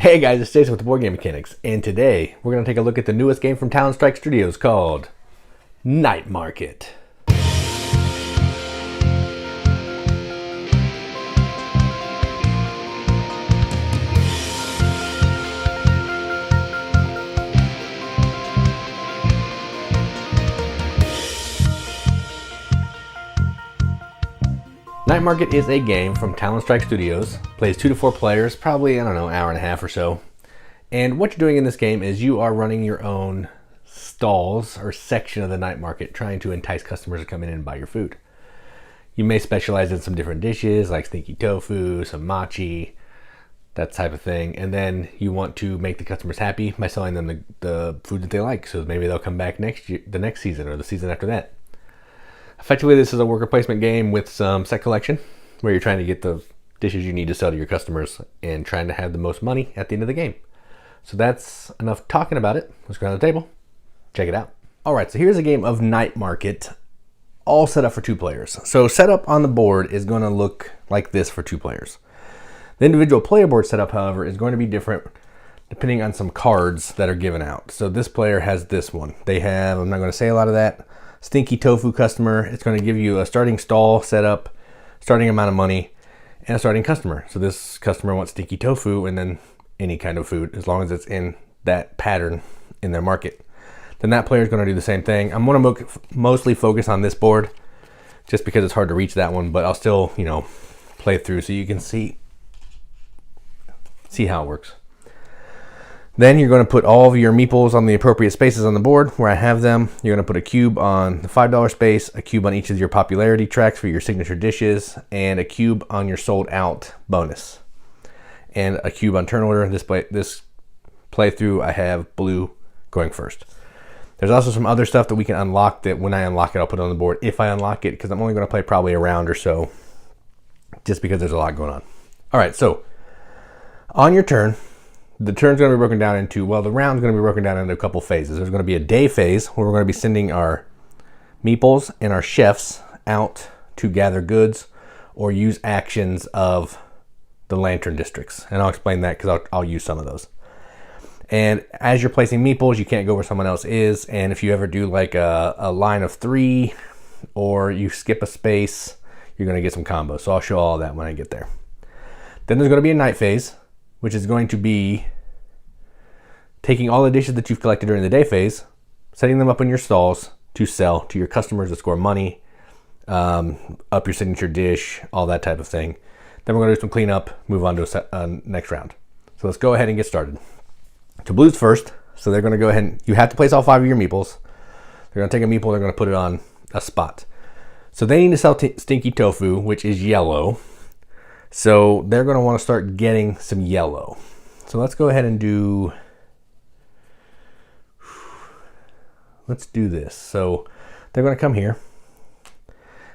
Hey guys, it's Jason with the Board Game Mechanics, and today we're going to take a look at the newest game from Talon Strike Studios called Night Market. Night Market is a game from Talon Strike Studios. Plays 2 to 4 players, probably, an hour and a half or so. And what you're doing in this game is you are running your own stalls or section of the night market, trying to entice customers to come in and buy your food. You may specialize in some different dishes like stinky tofu, some mochi, that type of thing. And then you want to make the customers happy by selling them the food that they like. So maybe they'll come back next year, the next season or the season after that. Effectively, this is a worker placement game with some set collection where you're trying to get the dishes you need to sell to your customers and trying to have the most money at the end of the game. So that's enough talking about it. Let's go around the table. Check it out. All right, so here's a game of Night Market, all set up for 2 players. So setup on the board is going to look like this for 2 players. The individual player board setup, however, is going to be different depending on some cards that are given out. So this player has this one. They have, I'm not going to say a lot of that, Stinky Tofu customer. It's going to give you a starting stall setup, starting amount of money, and a starting customer. So this customer wants Stinky Tofu and then any kind of food as long as it's in that pattern in their market. Then that player is going to do the same thing. I'm going to mostly focus on this board just because it's hard to reach that one, but I'll still, play through so you can see how it works. Then you're going to put all of your meeples on the appropriate spaces on the board where I have them. You're going to put a cube on the $5 space, a cube on each of your popularity tracks for your signature dishes, and a cube on your sold out bonus. And a cube on turn order. This playthrough, I have blue going first. There's also some other stuff that we can unlock that when I unlock it, I'll put it on the board if I unlock it, because I'm only going to play probably a round or so just because there's a lot going on. All right, so on your turn, the turn's going to be broken down into, the round's going to be broken down into a couple phases. There's going to be a day phase where we're going to be sending our meeples and our chefs out to gather goods or use actions of the lantern districts. And I'll explain that because I'll use some of those. And as you're placing meeples, you can't go where someone else is. And if you ever do like a line of 3 or you skip a space, you're going to get some combos. So I'll show all that when I get there. Then there's going to be a night phase, which is going to be taking all the dishes that you've collected during the day phase, setting them up in your stalls to sell to your customers to score money, up your signature dish, all that type of thing. Then we're going to do some cleanup, move on to a next round. So let's go ahead and get started. To blues first, so they're going to go ahead and, you have to place all 5 of your meeples. They're going to take a meeple, they're going to put it on a spot. So they need to sell Stinky Tofu, which is yellow. So they're going to want to start getting some yellow. So let's go ahead and let's do this. So they're going to come here.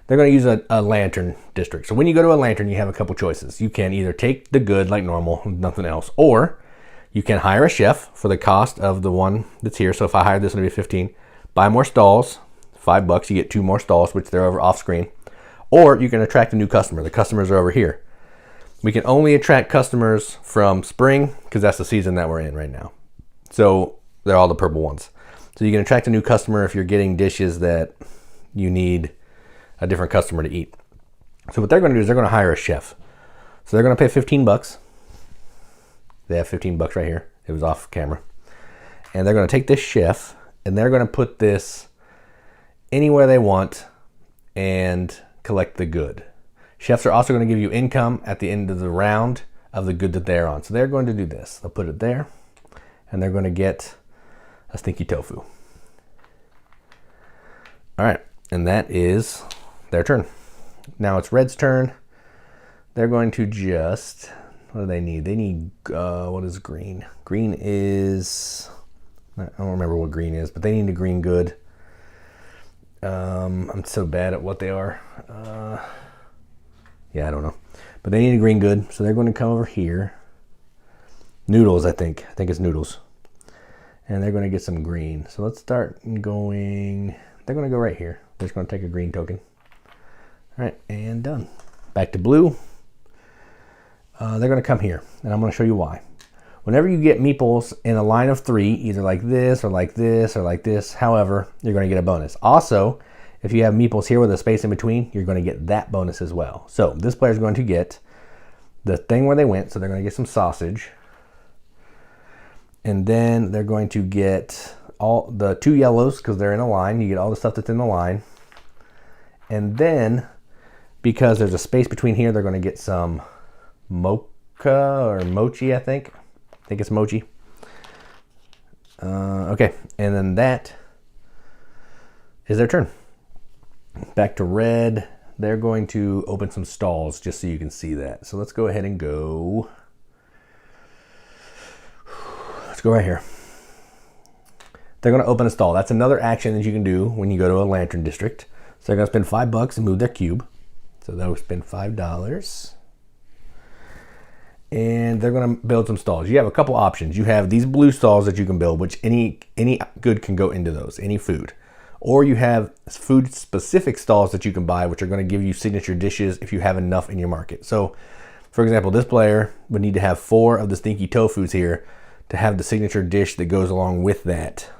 They're going to use a lantern district. So when you go to a lantern, you have a couple choices. You can either take the good like normal, nothing else, or you can hire a chef for the cost of the one that's here. So if I hire this, it'll be 15. Buy more stalls, $5, you get 2 more stalls, which they're over off screen. Or you can attract a new customer. The customers are over here. We can only attract customers from spring because that's the season that we're in right now. So they're all the purple ones. So you can attract a new customer if you're getting dishes that you need a different customer to eat. So what they're going to do is they're going to hire a chef. So they're going to pay $15. They have $15 right here. It was off camera. And they're going to take this chef and they're going to put this anywhere they want and collect the good. Chefs are also going to give you income at the end of the round of the good that they're on. So they're going to do this. They'll put it there, and they're going to get a Stinky Tofu. All right, and that is their turn. Now it's Red's turn. They're going to just, what do they need? They need, what is green? Green is, I don't remember what green is, but they need a green good. I'm so bad at what they are. Yeah, I don't know. But they need a green good, so they're going to come over here. Noodles, I think. I think it's noodles. And they're going to get some green. So let's start going, they're going to go right here. They're just going to take a green token. All right, and done. Back to blue. They're going to come here, and I'm going to show you why. Whenever you get meeples in a line of 3, either like this or like this or like this, however, you're going to get a bonus. Also, if you have meeples here with a space in between, you're going to get that bonus as well. So this player is going to get the thing where they went, so they're going to get some sausage. And then they're going to get all the 2 yellows because they're in a line. You get all the stuff that's in the line. And then, because there's a space between here, they're going to get some mocha or mochi, I think. I think it's mochi. Okay, and then that is their turn. Back to red. They're going to open some stalls just so you can see that. So let's go ahead and go. Let's go right here. They're going to open a stall. That's another action that you can do when you go to a lantern district. So they're going to spend $5 and move their cube. So they'll spend $5. And they're going to build some stalls. You have a couple options. You have these blue stalls that you can build, which any good can go into those, any food. Or you have food-specific stalls that you can buy, which are going to give you signature dishes if you have enough in your market. So, for example, this player would need to have 4 of the stinky tofus here to have the signature dish that goes along with that,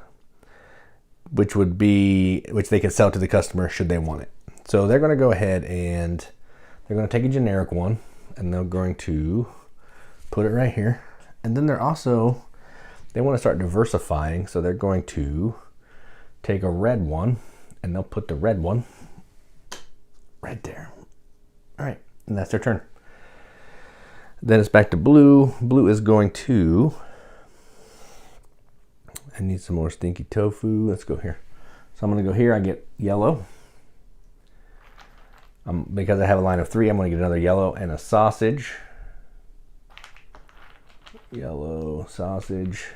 which they can sell to the customer should they want it. So they're going to go ahead and they're going to take a generic one, and they're going to put it right here. And then they want to start diversifying, so they're going to take a red one, and they'll put the red one right there. All right, and that's their turn. Then it's back to blue. Blue is going to, I need some more stinky tofu. Let's go here. So I'm going to go here. I get yellow. Because I have a line of 3, I'm going to get another yellow and a sausage. Yellow, sausage.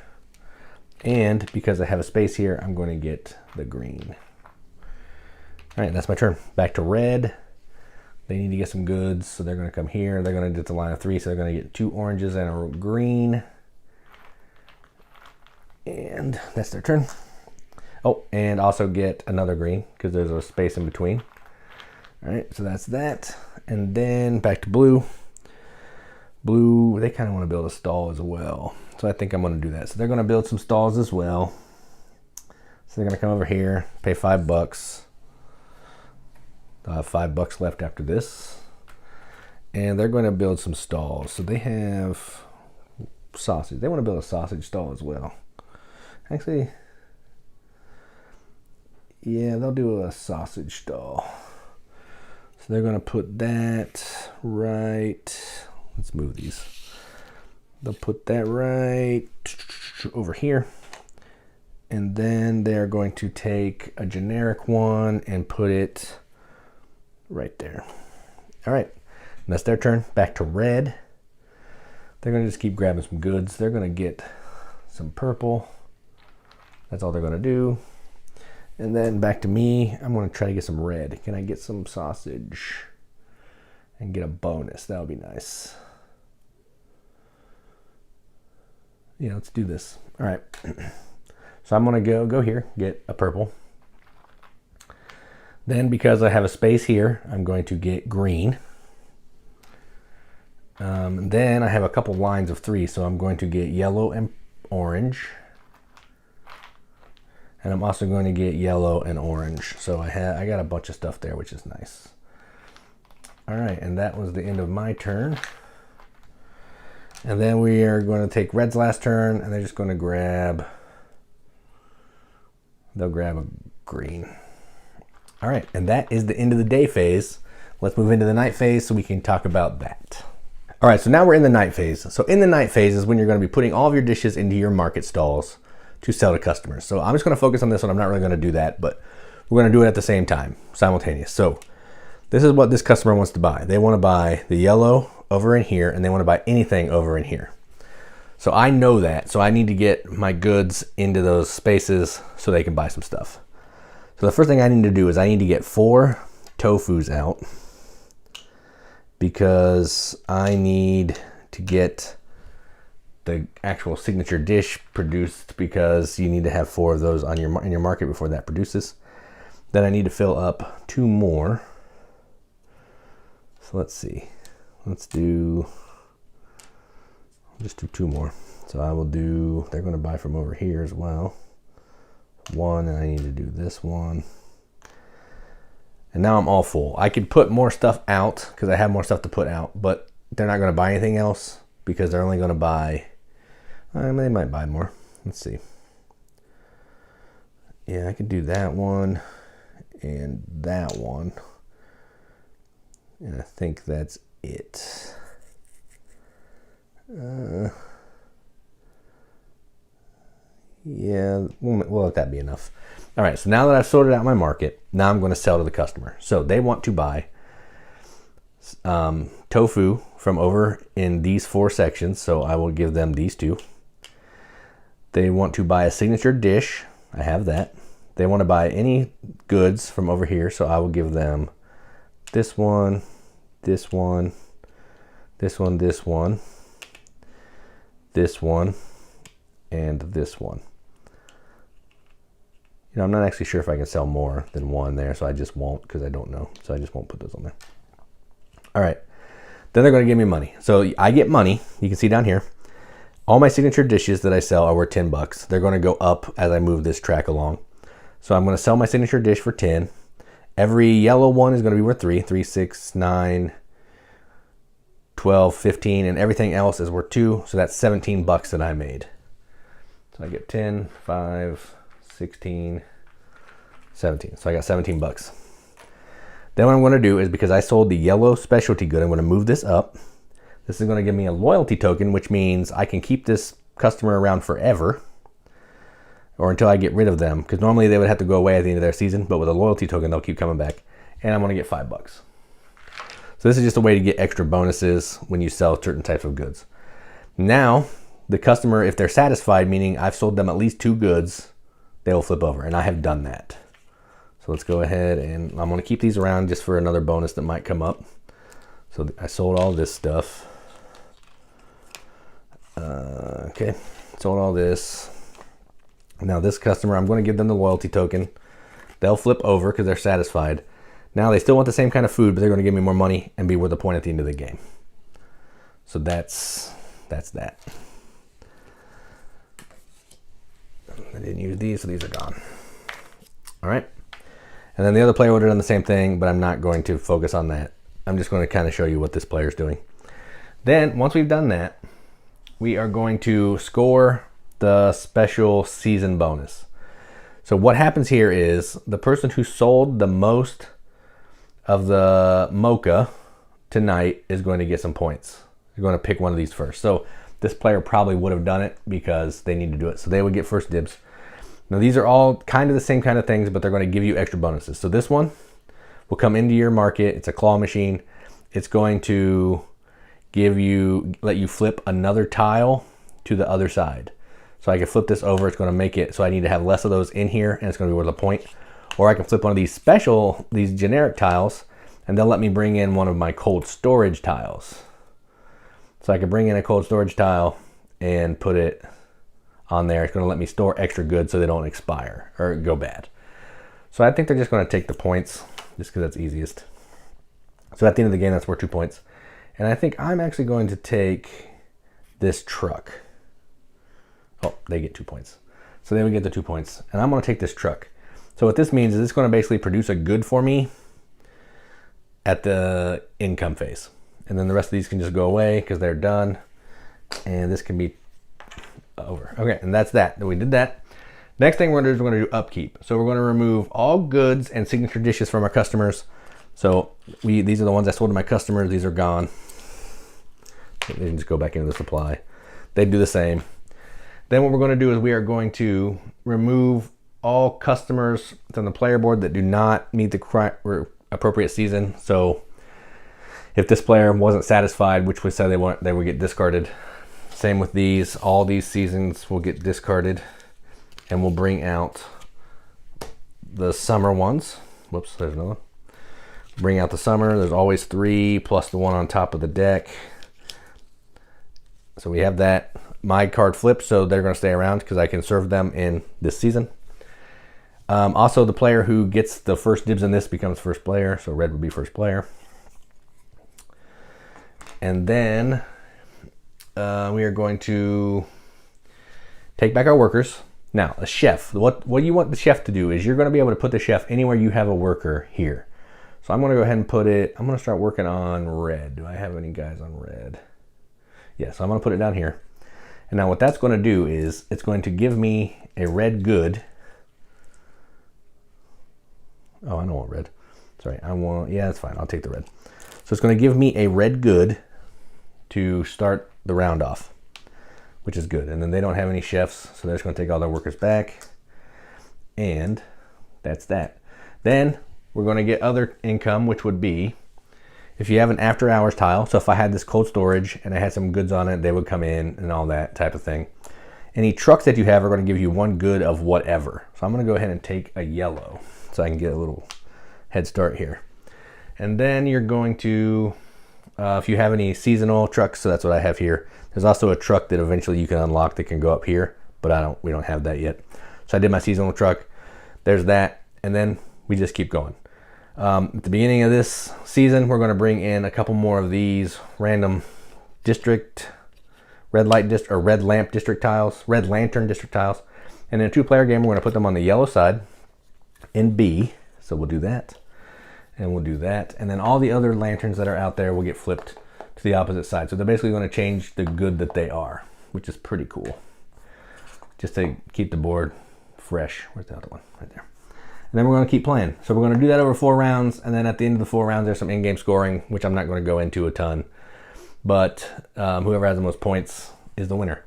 And because I have a space here, I'm going to get the green. All right, that's my turn. Back to red. They need to get some goods, so they're going to come here. They're going to get the line of 3, so they're going to get 2 oranges and a green. And that's their turn. Oh, and also get another green because there's a space in between. All right, so that's that. And then back to blue. Blue, they kind of want to build a stall as well. So I think I'm going to do that. So they're going to build some stalls as well. So they're going to come over here, pay $5. They'll have $5 left after this. And they're going to build some stalls. So they have sausage. They want to build a sausage stall as well. Actually, yeah, they'll do a sausage stall. So they're going to put that right. Let's move these. They'll put that right over here. And then they're going to take a generic one and put it right there. All right, and that's their turn. Back to red. They're going to just keep grabbing some goods. They're going to get some purple. That's all they're going to do. And then back to me. I'm going to try to get some red. Can I get some sausage and get a bonus? That would be nice. Yeah, let's do this. All right. So I'm going to go here, get a purple. Then because I have a space here, I'm going to get green. Then I have a couple lines of 3, so I'm going to get yellow and orange. And I'm also going to get yellow and orange. So I got a bunch of stuff there, which is nice. All right, and that was the end of my turn. And then we are going to take red's last turn, and they're just going to grab, they'll grab a green. All right, and that is the end of the day phase. Let's move into the night phase so we can talk about that. All right, so now we're in the night phase. So in the night phase is when you're going to be putting all of your dishes into your market stalls to sell to customers. So I'm just going to focus on this one. I'm not really going to do that, but we're going to do it at the same time, simultaneous. So this is what this customer wants to buy. They want to buy the yellow over in here, and they want to buy anything over in here. So I know that, so I need to get my goods into those spaces so they can buy some stuff. So the first thing I need to do is I need to get 4 tofus out because I need to get the actual signature dish produced because you need to have 4 of those on in your market before that produces. Then I need to fill up 2 more. So let's see. Let's just do 2 more. So I will do, they're going to buy from over here as well. 1, and I need to do this one. And now I'm all full. I could put more stuff out because I have more stuff to put out, but they're not going to buy anything else because they're only going to buy, they might buy more. Let's see. Yeah, I could do that one and that one. And I think that's it. Yeah, we'll let that be enough. All right, so now that I've sorted out my market, now I'm going to sell to the customer. So they want to buy tofu from over in these 4 sections, so I will give them these 2. They want to buy a signature dish. I have that. They want to buy any goods from over here, so I will give them this one, this one, this one, this one, this one, and this one. You know, I'm not actually sure if I can sell more than 1 there, so I just won't because I don't know. So I just won't put those on there. All right. Then they're going to give me money. So I get money. You can see down here. All my signature dishes that I sell are worth $10. They're going to go up as I move this track along. So I'm going to sell my signature dish for 10. Every yellow one is going to be worth 3. 3, 6, 9, 12, 15, and everything else is worth 2. So that's $17 that I made. So I get 10, 5, 16, 17. So I got $17. Then what I'm going to do is, because I sold the yellow specialty good, I'm going to move this up. This is going to give me a loyalty token, which means I can keep this customer around forever or until I get rid of them, because normally they would have to go away at the end of their season, but with a loyalty token, they'll keep coming back. And I'm going to get $5. So this is just a way to get extra bonuses when you sell certain types of goods. Now, the customer, if they're satisfied, meaning I've sold them at least 2 goods, they'll flip over, and I have done that. So let's go ahead, and I'm going to keep these around just for another bonus that might come up. So I sold all this stuff. Okay, sold all this. Now this customer, I'm going to give them the loyalty token. They'll flip over because they're satisfied. Now they still want the same kind of food, but they're going to give me more money and be worth a point at the end of the game. So that's that. I didn't use these, so these are gone. All right. And then the other player would have done the same thing, but I'm not going to focus on that. I'm just going to kind of show you what this player is doing. Then, once we've done that, we are going to score the special season bonus. So what happens here is the person who sold the most of the mocha tonight is going to get some points. You're going to pick one of these first. So this player probably would have done it because they need to do it. So they would get first dibs. Now these are all kind of the same kind of things, but they're going to give you extra bonuses. So this one will come into your market. It's a claw machine. It's going to let you flip another tile to the other side. So I can flip this over. It's going to make it so I need to have less of those in here, and it's going to be worth a point. Or I can flip one of these generic tiles, and they'll let me bring in one of my cold storage tiles. So I can bring in a cold storage tile and put it on there. It's going to let me store extra goods so they don't expire or go bad. So I think they're just going to take the points just because that's easiest. So at the end of the game, that's worth 2 points. And I think I'm actually going to take this truck. Oh, they get 2 points. So they would get the 2 points. And I'm going to take this truck. So what this means is it's going to basically produce a good for me at the income phase. And then the rest of these can just go away because they're done. And this can be over. Okay, and that's that. We did that. Next thing we're going to do is we're going to do upkeep. So we're going to remove all goods and signature dishes from our customers. So these are the ones I sold to my customers. These are gone. They can just go back into the supply. They do the same. Then what we're going to do is we are going to remove all customers from the player board that do not meet the appropriate season. So if this player wasn't satisfied, which we said they would get discarded. Same with these. All these seasons will get discarded, and we'll bring out the summer ones. Whoops, there's another one. Bring out the summer. There's always 3 plus the one on top of the deck. So we have that. My card flips, so they're going to stay around because I can serve them in this season. Also, the player who gets the first dibs in this becomes first player, so red would be first player. And then we are going to take back our workers. Now, a chef, what you want the chef to do is you're going to be able to put the chef anywhere you have a worker here. So I'm going to go ahead and put it, I'm going to start working on red. Do I have any guys on red? Yeah, so I'm going to put it down here. And now what that's going to do is it's going to give me a red good. Oh, I don't want red. Sorry, yeah, that's fine. I'll take the red. So it's going to give me a red good to start the round off, which is good. And then they don't have any chefs, so they're just going to take all their workers back. And that's that. Then we're going to get other income, which would be if you have an after hours tile. So if I had this cold storage and I had some goods on it, they would come in and all that type of thing. Any trucks that you have are going to give you one good of whatever. So I'm going to go ahead and take a yellow so I can get a little head start here. And then you're going to, if you have any seasonal trucks, so that's what I have here. There's also a truck that eventually you can unlock that can go up here, but we don't have that yet. So I did my seasonal truck. There's that, and then we just keep going. At the beginning of this season, we're going to bring in a couple more of these random district, red lamp district tiles, red lantern district tiles. And in a 2-player game, we're going to put them on the yellow side in B. So we'll do that, and we'll do that. And then all the other lanterns that are out there will get flipped to the opposite side. So they're basically going to change the good that they are, which is pretty cool. Just to keep the board fresh. Where's the other one? Right there. And then we're going to keep playing. So we're going to do that over 4 rounds. And then at the end of the 4 rounds, there's some in-game scoring, which I'm not going to go into a ton. But whoever has the most points is the winner.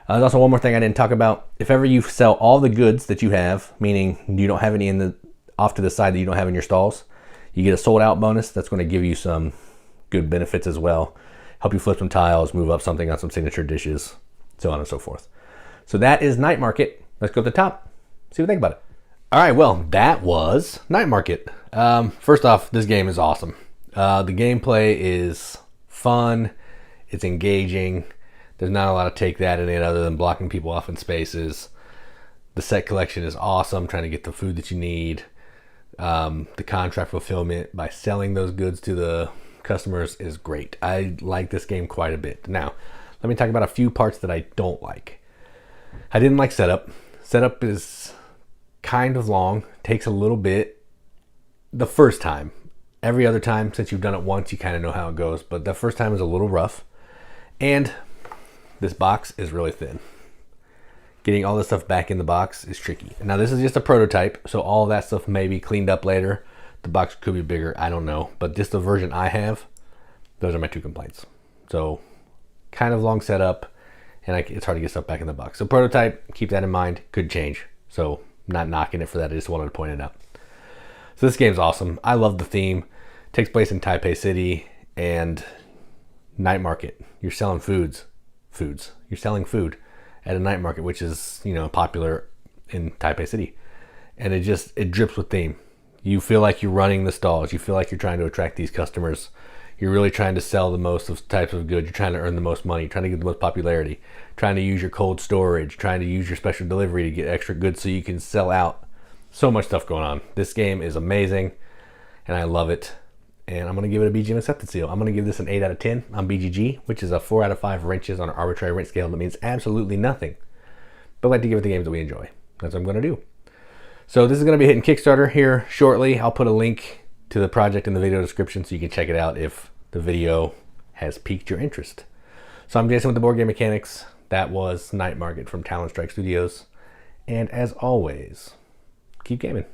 There's also one more thing I didn't talk about. If ever you sell all the goods that you have, meaning you don't have any off to the side that you don't have in your stalls, you get a sold out bonus that's going to give you some good benefits as well. Help you flip some tiles, move up something on some signature dishes, so on and so forth. So that is Night Market. Let's go to the top, see what you think about it. All right, well, that was Night Market. First off, this game is awesome. The gameplay is fun. It's engaging. There's not a lot of take that in it other than blocking people off in spaces. The set collection is awesome, trying to get the food that you need. The contract fulfillment by selling those goods to the customers is great. I like this game quite a bit. Now, let me talk about a few parts that I don't like. I didn't like setup. Setup is kind of long, takes a little bit the first time. Every other time, since you've done it once, you kind of know how it goes, but the first time is a little rough. And this box is really thin. Getting all this stuff back in the box is tricky. Now this is just a prototype, so all that stuff may be cleaned up later. The box could be bigger, I don't know. But just the version I have, those are my 2 complaints. So kind of long setup, and it's hard to get stuff back in the box. So prototype, keep that in mind, could change. So not knocking it for that, I just wanted to point it out. So this game's awesome. I love the theme. It takes place in Taipei City and Night Market. You're selling foods. You're selling food at a night market, which is, popular in Taipei City. And it drips with theme. You feel like you're running the stalls. You feel like you're trying to attract these customers. You're really trying to sell the most of types of goods. You're trying to earn the most money, trying to get the most popularity, trying to use your cold storage, trying to use your special delivery to get extra goods so you can sell out. So much stuff going on. This game is amazing, and I love it. And I'm going to give it a BGM acceptance seal. I'm going to give this an 8 out of 10 on BGG, which is a 4 out of 5 wrenches on an arbitrary wrench scale. That means absolutely nothing. But I like to give it the games that we enjoy. That's what I'm going to do. So this is going to be hitting Kickstarter here shortly. I'll put a link to the project in the video description so you can check it out if the video has piqued your interest. So I'm Jason with the Board Game Mechanics. That was Night Market from Talon Strike Studios. And as always, keep gaming.